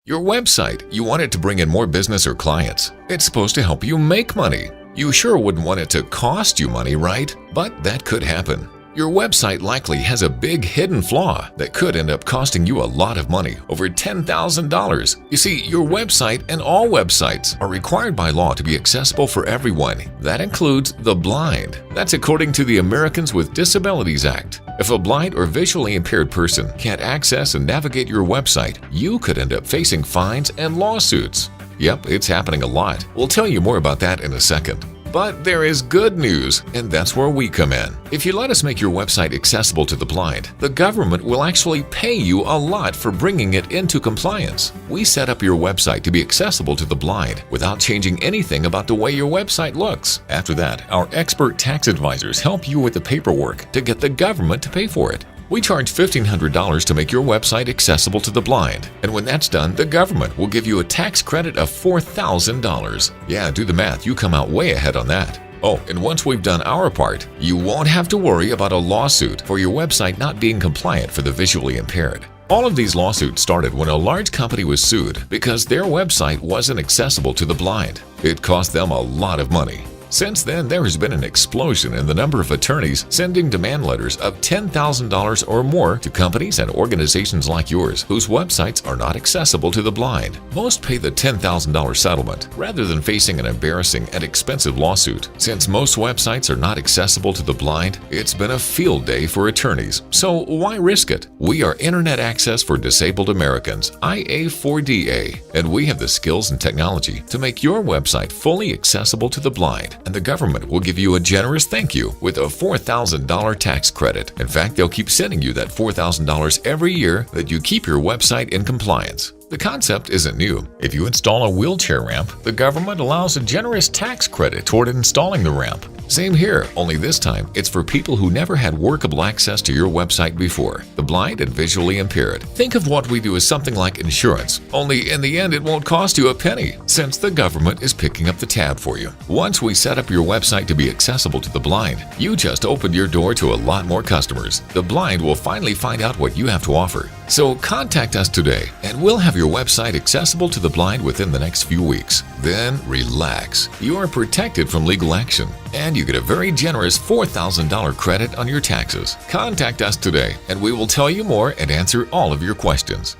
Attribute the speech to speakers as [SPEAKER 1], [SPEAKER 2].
[SPEAKER 1] Your website, you want it to bring in more business or clients. It's supposed to help you make money. You sure wouldn't want it to cost you money, right? But that could happen. Your website likely has a big hidden flaw that could end up costing you a lot of money, over $10,000. You see, your website and all websites are required by law to be accessible for everyone. That includes the blind. That's according to the Americans with Disabilities Act. If a blind or visually impaired person can't access and navigate your website, you could end up facing fines and lawsuits. Yep, it's happening a lot. We'll tell you more about that in a second. But there is good news, and that's where we come in. If you let us make your website accessible to the blind, the government will actually pay you a lot for bringing it into compliance. We set up your website to be accessible to the blind without changing anything about the way your website looks. After that, our expert tax advisors help you with the paperwork to get the government to pay for it. We charge $1,500 to make your website accessible to the blind, and when that's done, the government will give you a tax credit of $4,000. Yeah, do the math, you come out way ahead on that. Oh, and once we've done our part, you won't have to worry about a lawsuit for your website not being compliant for the visually impaired. All of these lawsuits started when a large company was sued because their website wasn't accessible to the blind. It cost them a lot of money. Since then, there has been an explosion in the number of attorneys sending demand letters of $10,000 or more to companies and organizations like yours whose websites are not accessible to the blind. Most pay the $10,000 settlement rather than facing an embarrassing and expensive lawsuit. Since most websites are not accessible to the blind, it's been a field day for attorneys. So why risk it? We are Internet Access for Disabled Americans, IA4DA, and we have the skills and technology to make your website fully accessible to the blind. And the government will give you a generous thank you with a $4,000 tax credit. In fact, they'll keep sending you that $4,000 every year that you keep your website in compliance. The concept isn't new. If you install a wheelchair ramp, the government allows a generous tax credit toward installing the ramp. Same here, only this time it's for people who never had workable access to your website before, the blind and visually impaired. Think of what we do as something like insurance, only in the end it won't cost you a penny, since the government is picking up the tab for you. Once we set up your website to be accessible to the blind, you just opened your door to a lot more customers. The blind will finally find out what you have to offer. So contact us today, and we'll have your website accessible to the blind within the next few weeks. Then relax. You are protected from legal action, and you get a very generous $4,000 credit on your taxes. Contact us today, and we will tell you more and answer all of your questions.